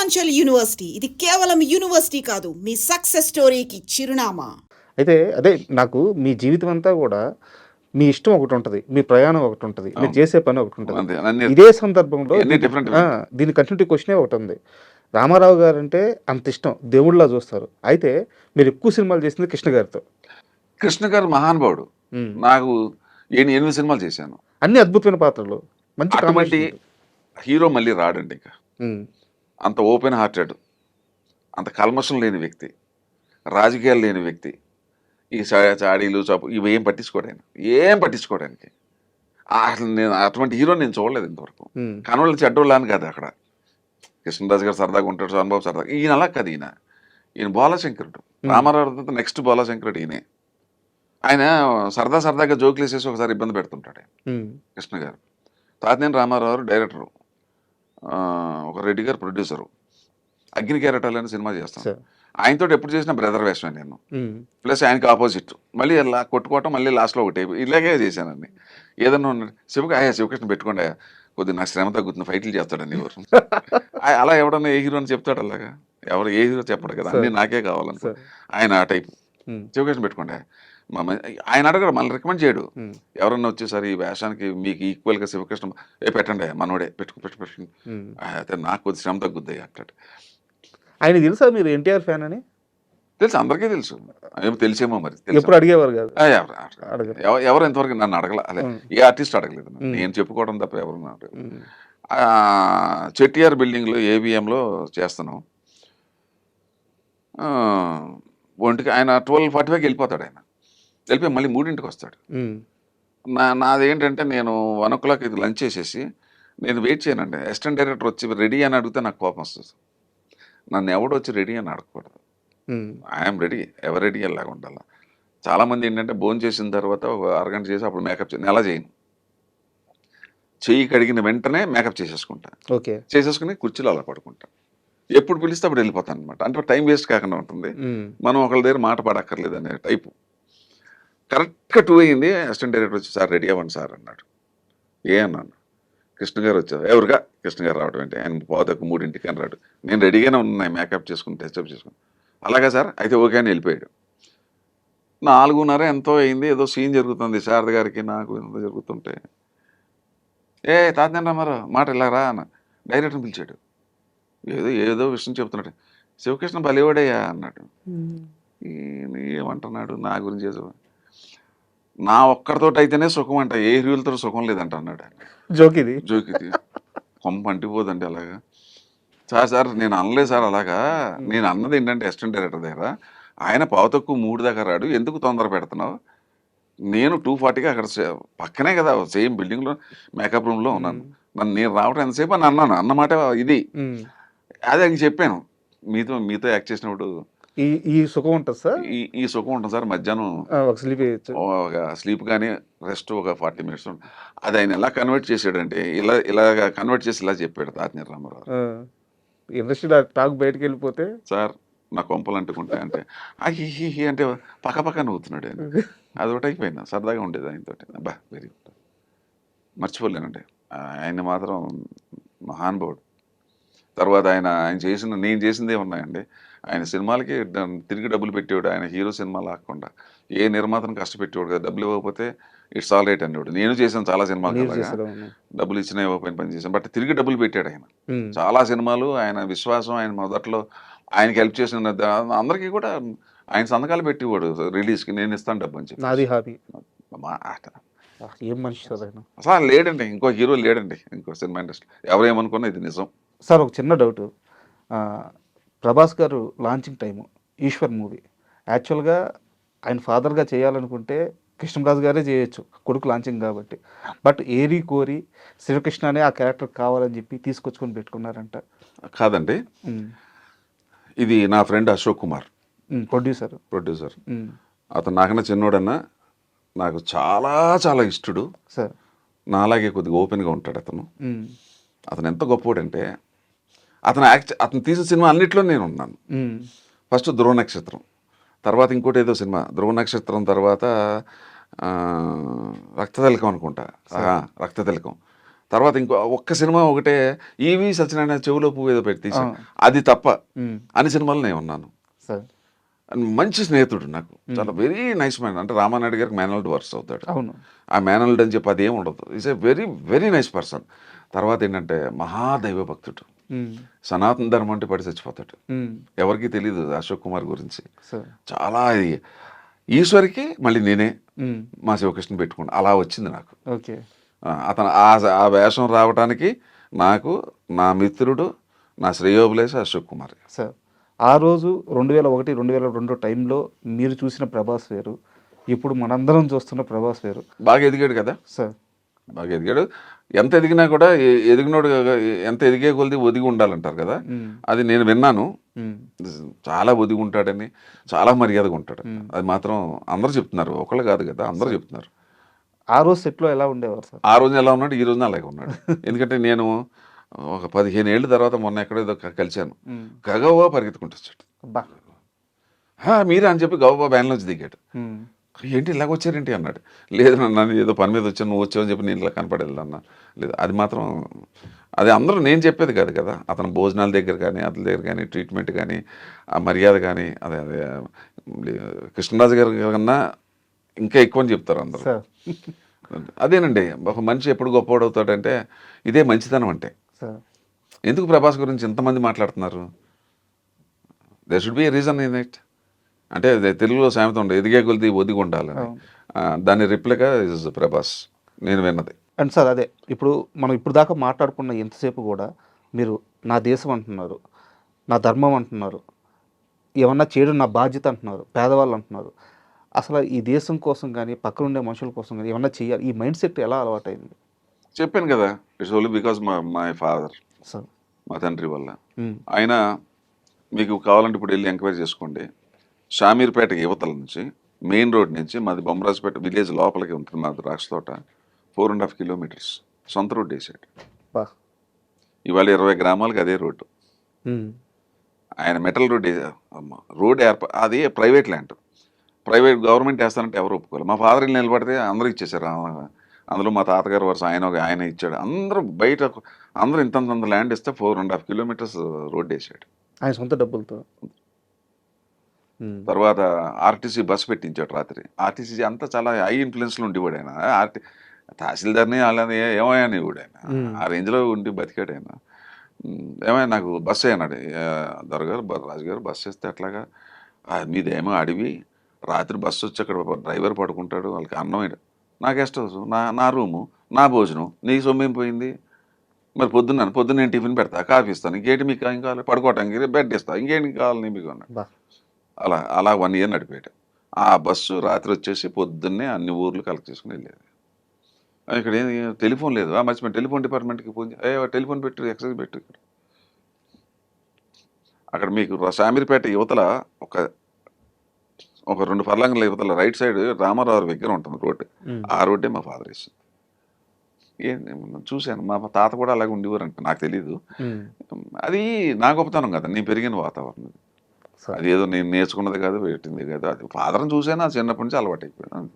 Purvanchal university ఇది కేవలం university కాదు, మీ సక్సెస్ స్టోరీకి చిరునామా. అయితే అదే నాకు మీ జీవితం అంతా కూడా మీ ఇష్టం ఒకటి ఉంటుంది, మీ ప్రయాణం ఒకటి ఉంటుంది, మీరు చేసే పని ఒకటి ఉంటుంది. ఇదే సందర్భంలో దీని కంటిన్యూటీ క్వశ్చనే ఒకటి ఉంది. రామారావు గారు అంటే అంత ఇష్టం, దేవుళ్ళలా చూస్తారు. అయితే మీరు ఎక్కువ సినిమాలు చేసింది కృష్ణ గారితో. కృష్ణ గారు మహానుభావుడు. నాకు 8 సినిమాలు చేశాను, అన్ని అద్భుతమైన పాత్రలు, మంచి అటువంటి హీరో మళ్ళీ రాడండి. ఇంకా అంత ఓపెన్ హార్టెడ్, అంత కల్మషం లేని వ్యక్తి, రాజకీయాలు లేని వ్యక్తి, ఈ చాడీలు చాపు ఇవి ఏం పట్టించుకోవడానికి అసలు నేను అటువంటి హీరో నేను చూడలేదు ఇంతవరకు. కనవాళ్ళు చెడ్డోళ్ళు అని కాదు, అక్కడ కృష్ణరాజు గారు సరదాగా ఉంటాడు, సోనబాబు సరదాగా, ఈయన అలా కాదు. ఈయన బాలశంకరుడు. రామారావు నెక్స్ట్ బాలశంకరుడు ఈయనే. ఆయన సరదాగా జోకులు వేసేసి ఒకసారి ఇబ్బంది పెడుతుంటాడు కృష్ణ గారు. తాతినేని రామారావు డైరెక్టరు, ఒక రెడ్డి గారు ప్రొడ్యూసరు, అగ్ని కెరటాలు అనే సినిమా చేస్తాను. ఆయనతో ఎప్పుడు చేసిన బ్రదర్ వేషమే నేను, ప్లస్ ఆయనకి ఆపోజిట్, మళ్ళీ ఇలా కొట్టుకోవటం, మళ్ళీ లాస్ట్లో ఒకటి ఇలాగే చేశానండి. ఏదన్నా శివకృష్ణ పెట్టుకోండి, కొద్దిగా నాకు శ్రమ తగ్గుతుంది, ఫైట్లు చేస్తాడండి ఎవరు. అలా ఎవడన్నా ఏ హీరో అని చెప్తాడు, అలాగా ఎవరు ఏ హీరో చెప్పడు కదా, అన్నీ నాకే కావాలని. ఆయన ఆ టైప్. శివకృష్ణ పెట్టుకోండి, ఆయన అడగడు, మళ్ళీ రికమెండ్ చేయడు. ఎవరన్నా వచ్చేసరి ఈ వేషానికి మీకు ఈక్వల్గా శివకృష్ణ పెట్టండి, మనోడే పెట్టండి, అయితే నాకు కొద్ది శ్రమ తగ్గుద్ది అంటాడు. ఆయన తెలుసా మీరు ఎన్టీఆర్ ఫ్యాన్ అని? తెలుసు, అందరికీ తెలుసు. తెలిసేమో మరి, ఎప్పుడు అడిగేవారు కాదు. ఎవరు ఎంతవరకు నన్ను అడగల, అదే ఏ ఆర్టిస్ట్ అడగలేదు, నేను చెప్పుకోవడం తప్ప ఎవరు అడగలేదు. చెట్టిఆర్ బిల్డింగ్లో ఏవిఎంలో చేస్తున్నాం. ఒంటికి ఆయన 12:45కి వెళ్ళిపోతాడు. ఆయన వెళ్ళిపోయి మళ్ళీ 3ంటికి వస్తాడు. నాదేంటంటే నేను 1 o'clock ఇది లంచ్ చేసేసి నేను వెయిట్ చేయనండి. అసిస్టెంట్ డైరెక్టర్ వచ్చి రెడీ అని అడిగితే నాకు కోపం వస్తుంది. నన్ను ఎవడు వచ్చి రెడీ అని అడగకూడదు. ఐఎమ్ రెడీ, ఎవరు రెడీ అలాగా ఉండాలి. చాలామంది ఏంటంటే భోజనం చేసిన తర్వాత ఒక అరగంట చేసి అప్పుడు మేకప్ నేను అలా చేయను. చెయ్యి కడిగిన వెంటనే మేకప్ చేసేసుకుంటా, చేసేసుకుని కుర్చీలో అలా పడుకుంటా. ఎప్పుడు పిలిస్తే అప్పుడు వెళ్ళిపోతాను అనమాట. అంటే టైం వేస్ట్ కాకుండా ఉంటుంది, మనం ఒకళ్ళ దగ్గర మాట పడక్కర్లేదు అనే టైపు. కరెక్ట్గా 2 అయింది. అసిస్టెంట్ డైరెక్టర్ వచ్చి, సార్ రెడీ అవ్వండి సార్ అన్నాడు. అన్నాను. కృష్ణ గారు వచ్చారు. ఎవరుగా కృష్ణ గారు రావడం అంటే, ఆయన 2:45 అని రాడు. నేను రెడీగానే ఉన్నాయి, మేకప్ చేసుకుని టెస్టప్ చేసుకుని. అలాగా సార్, అయితే ఓకే అని వెళ్ళిపోయాడు. 4:30 ఎంతో అయింది, ఏదో సీన్ జరుగుతుంది శారద గారికి నాకు ఎంతో జరుగుతుంటే, తాతనేని రామారావు మాట ఇలా రా అన్న. డైరెక్టర్ని పిలిచాడు. ఏదో విషయం చెప్తున్నాడు. శివకృష్ణ బలివాడయ్యా అన్నాడు. ఏమంటున్నాడు నా గురించి? నా ఒక్కరితో అయితేనే సుఖం అంట, ఏ హీరోలతో సుఖం లేదంట అన్నాడు. జోకిది కొంప అంటిపోదండి అలాగా. సార్ నేను అనలేదు సార్ అలాగా. నేను అన్నది ఏంటంటే అసిస్టెంట్ డైరెక్టర్ దగ్గర ఆయన 2:15 దాకా రాడు, ఎందుకు తొందర పెడుతున్నావు? నేను 2:40కి అక్కడ పక్కనే కదా, సేమ్ బిల్డింగ్లో మేకప్ రూమ్లో ఉన్నాను. నేను రావడం ఎంతసేపు అని అన్నాను. అన్నమాట ఇది. అదే అని చెప్పాను. మీతో యాక్ట్ చేసినప్పుడు ఈ సుఖం ఉంటుంది సార్, ఈ సుఖం ఉంటుంది సార్. మధ్యాహ్నం స్లీప్ కానీ రెస్ట్ ఒక 40 minutes. అది ఆయన ఎలా కన్వర్ట్ చేశాడంటే, ఇలాగా కన్వర్ట్ చేసి ఇలా చెప్పాడు తాతినేని రామారావు. ఇండస్ట్రీ టాక్ బయటకు వెళ్ళిపోతే, సార్ నా కొంపలు అంటుకుంటాయి అంటే అంటే పక్క నవ్వుతున్నాడు ఆయన. అదొకటి అయిపోయింది. సరదాగా ఉండేది ఆయనతో. అబ్బా వెరీ గుడ్, మర్చిపోలేనండి. ఆయన మాత్రం మహానుభావుడు. తర్వాత నేను చేసిందే ఉన్నాయండి. ఆయన సినిమాలకి తిరిగి డబ్బులు పెట్టేవాడు. ఆయన హీరో సినిమా లాక్కుండా ఏ నిర్మాతను కష్టపెట్టేవాడు కదా. డబ్బులు ఇవ్వకపోతే ఇట్స్ ఆల్ రైట్ అనేవాడు. నేను చేశాను చాలా సినిమాలు, డబ్బులు ఇచ్చినా ఇవ్వకపోయిన పని చేశాను. బట్ తిరిగి డబ్బులు పెట్టాడు ఆయన. చాలా సినిమాలు ఆయన విశ్వాసం, ఆయన మొదట్లో ఆయనకి హెల్ప్ చేసిన అందరికీ కూడా ఆయన సంతకాలు పెట్టేవాడు రిలీజ్కి. నేను ఇస్తాను డబ్బు అని చెప్పి. అసలు లేడండి, ఇంకో హీరో లేడండి ఇంకో సినిమా ఇండస్ట్రీ. ఎవరేమనుకున్నా ఇది నిజం. సార్ ఒక చిన్న డౌట్, ప్రభాస్ గారు లాంచింగ్ టైము ఈశ్వర్ మూవీ యాక్చువల్గా ఆయన ఫాదర్గా చేయాలనుకుంటే కృష్ణరాజు గారే చేయొచ్చు, కొడుకు లాంచింగ్ కాబట్టి. బట్ ఏరి కోరి శ్రీకృష్ణ అనే ఆ క్యారెక్టర్ కావాలని చెప్పి తీసుకొచ్చుకొని పెట్టుకున్నారంట. కాదండి, ఇది నా ఫ్రెండ్ అశోక్ కుమార్, ప్రొడ్యూసర్. అతను నాకన్నా చిన్నోడన్నా, నాకు చాలా చాలా ఇష్టడు సార్. నాలాగే కొద్దిగా ఓపెన్గా ఉంటాడు అతను. అతను ఎంత గొప్పవాడంటే, అతను తీసిన సినిమా అన్నిట్లో నేను ఉన్నాను. ఫస్ట్ ధ్రువ నక్షత్రం, తర్వాత ఇంకోటి ఏదో సినిమా, ధ్రువ నక్షత్రం తర్వాత రక్తతిలకం అనుకుంటా, రక్తతిలకం, తర్వాత ఒక్క సినిమా ఒకటే ఈవి సత్యనారాయణ చెవులో పువ్వు ఏదో పెట్టి తీశాను, అది తప్ప అన్ని సినిమాలు నేను ఉన్నాను. సార్ మంచి స్నేహితుడు నాకు, చాలా వెరీ నైస్ మ్యాన్. అంటే రామానాయుడు గారికి మేనల్డ్ వర్స్ అవుతాడు. అవును. ఆ మేనల్డ్ అని చెప్పి అదేం ఉండదు. Is a very very nice person. తర్వాత ఏంటంటే మహాదైవ భక్తుడు, సనాతన ధర్మం అంటే పడి చచ్చిపోతాడు. ఎవరికి తెలియదు అశోక్ కుమార్ గురించి. చాలా ఈశ్వరికి మళ్ళీ నేనే మా శివకృష్ణ పెట్టుకున్నా, అలా వచ్చింది నాకు. ఓకే. అతను ఆ వేషం రావడానికి నాకు నా మిత్రుడు, నా శ్రేయోభిలాషి అశోక్ కుమార్. సార్ ఆ రోజు 2001, 2002 టైంలో మీరు చూసిన ప్రభాస్ వేరు, ఇప్పుడు మనందరం చూస్తున్న ప్రభాస్ వేరు. బాగా ఎదిగాడు కదా సార్, బాగా ఎదిగాడు. ఎంత ఎదిగినా కూడా ఎదిగినోడు ఎంత ఎదిగే కొలిది ఒదిగి ఉండాలంటారు కదా, అది నేను విన్నాను. చాలా ఒదిగి ఉంటాడని, చాలా మర్యాదగా ఉంటాడు. అది మాత్రం అందరూ చెప్తున్నారు, ఒకళ్ళు కాదు కదా, అందరూ చెప్తున్నారు. ఆ రోజు సెట్లో ఎలా ఉండేవారు సార్? ఆ రోజు ఎలా ఉన్నాడు, ఈ రోజున అలాగే ఉన్నాడు. ఎందుకంటే నేను ఒక 15 ఏళ్ళ తర్వాత మొన్న ఎక్కడేదో కలిశాను, గగవా పరిగెత్తుకుంటూ వచ్చాడు. మీరే అని చెప్పి గవబా బ్యాన్లోంచి దిగాడు. ఏంటి ఇలాగ వచ్చారేంటి అన్నాడు. లేదు నన్ను ఏదో పని మీద వచ్చాను, నువ్వు వచ్చావని చెప్పి నేను ఇలా కనపడేది అన్న. లేదు, అది మాత్రం అది అందరూ నేను చెప్పేది కాదు కదా, అతను భోజనాల దగ్గర కానీ అతని దగ్గర కానీ ట్రీట్మెంట్ కానీ ఆ మర్యాద కానీ అదే కృష్ణరాజు గారి కన్నా ఇంకా ఎక్కువ అని చెప్తారు అందరూ. అదేనండి, ఒక మనిషి ఎప్పుడు గొప్పవాడవుతాడంటే ఇదే మంచితనం. అంటే ఎందుకు ప్రభాస్ గురించి ఇంతమంది మాట్లాడుతున్నారు? There should be a reason in it. అంటే తెలుగులో సామెత ఉండే, ఎదిగే కొలిది ఒదిగి ఉండాలని. దాని రిప్లికా ఇస్ ప్రభాస్, నేను విన్నది. అండ్ సార్ అదే ఇప్పుడు మనం ఇప్పుడు దాకా మాట్లాడుకున్న ఎంతసేపు కూడా మీరు నా దేశం అంటున్నారు, నా ధర్మం అంటున్నారు, ఏమన్నా చేయడం నా బాధ్యత అంటున్నారు, పేదవాళ్ళు అంటున్నారు. అసలు ఈ దేశం కోసం కానీ పక్కన ఉండే మనుషుల కోసం కానీ ఏమన్నా చేయాలి, ఈ మైండ్ సెట్ ఎలా అలవాటైంది? చెప్పాను కదా, it's only because my father, మా తండ్రి వల్ల. ఆయన మీకు కావాలంటే ఇప్పుడు వెళ్ళి ఎంక్వైరీ చేసుకోండి, షామీర్పేట యువతల నుంచి మెయిన్ రోడ్ నుంచి మాది బొమ్మరాజుపేట విలేజ్ లోపలికి ఉంటుంది మా ద్రాక్ష తోట, 4.5 kilometers సొంత రోడ్డు వేసాడు. ఇవాళ 20 గ్రామాలకు అదే రోడ్డు. ఆయన మెటల్ రోడ్ అది ప్రైవేట్ ల్యాండ్, ప్రైవేట్ గవర్నమెంట్ వేస్తానంటే ఎవరు ఒప్పుకోవాలి. మా ఫాదర్ నిలబడితే అందరూ ఇచ్చేసారు. అందులో మా తాతగారు వరుస ఆయన ఇచ్చాడు. అందరూ బయట అందరూ ఇంతంత ల్యాండ్ ఇస్తే 4.5 kilometers రోడ్డు వేసాడు ఆయన సొంత డబ్బులతో. తర్వాత ఆర్టీసీ బస్సు పెట్టించాడు రాత్రి. ఆర్టీసీ అంతా చాలా హై ఇన్ఫ్లుయెన్స్లో ఉండేవాడు ఆయన. తహసీల్దార్ని అలానే ఏమయ్యాని కూడా ఆయన ఆ రేంజ్లో ఉండి బతికాడు ఆయన. ఏమైనా నాకు బస్సు అన్నాడు దొరగారు, రాజుగారు బస్సు వేస్తే అట్లాగా మీదేమో అడివి, రాత్రి బస్సు వచ్చి అక్కడ డ్రైవర్ పడుకుంటాడు, వాళ్ళకి అన్నం నా గెస్ట్ హౌస్, నా రూము, నా భోజనం, నీ సొమ్మేం పోయింది? మరి పొద్దున్న నేను టిఫిన్ పెడతా, కాఫీ ఇస్తాను, ఇంకేంటి మీకు ఏం కావాలి? పడుకోవటానికి బెడ్ ఇస్తాను, ఇంకేంటి కావాలి మీకు అన్నాడు. అలా 1 year నడిపాడు. ఆ బస్సు రాత్రి వచ్చేసి పొద్దున్నే అన్ని ఊర్లు కలెక్ట్ చేసుకుని వెళ్ళేది. ఇక్కడ ఏం టెలిఫోన్ లేదు, మర్చిపోయి టెలిఫోన్ డిపార్ట్మెంట్కి ఫోన్ టెలిఫోన్ పెట్టు, ఎక్సైజ్ పెట్టు. అక్కడ మీకు షామీర్పేట యువతల ఒక 2 ఫర్లాంగుల యువతల రైట్ సైడ్ రామారావు దగ్గర ఉంటుంది రోడ్డు, ఆ రోడ్డే మా ఫాదర్ వేసింది. చూశాను, మా తాత కూడా అలాగే ఉండేవారంట, నాకు తెలీదు. అది నా గొప్పతనం కదా, నేను పెరిగిన వాతావరణం. అది ఏదో నేను నేర్చుకున్నది కాదు, పెట్టింది కాదు, అది ఫాదర్ని చూసాను, ఆ చిన్నప్పటి నుంచి అలవాటు అయిపోయాను.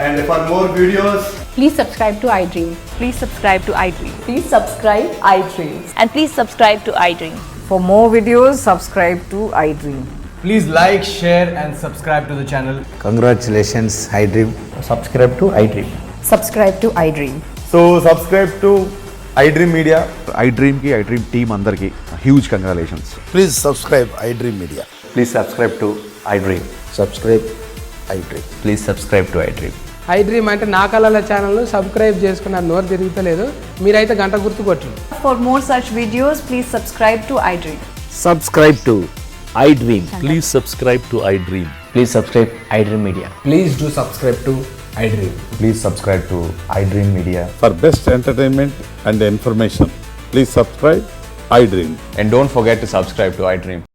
And for more videos, please subscribe to iDream. Please subscribe to iDream. Please subscribe iDream. And please subscribe to iDream. For more videos, subscribe to iDream. please like, share and subscribe to the channel. Congratulations, iDream. Subscribe to iDream. Subscribe to iDream. So subscribe to iDream Media. iDream ki iDream team andarki huge congratulations. Please subscribe iDream Media. Please subscribe to iDream. Subscribe iDream. Please subscribe to iDream. iDream అంటే నా కళల channel subscribe చేసుకున్నారు, నోరు తిరుగుతలేదు, మీరైతే గంట గుర్తు కొట్టండి. For more such videos, please subscribe to iDream. Subscribe to iDream. Please subscribe to iDream. Please subscribe iDream Media. Please do subscribe to iDream. Please subscribe to iDream Media. For best entertainment and information, please subscribe iDream. And don't forget to subscribe to iDream.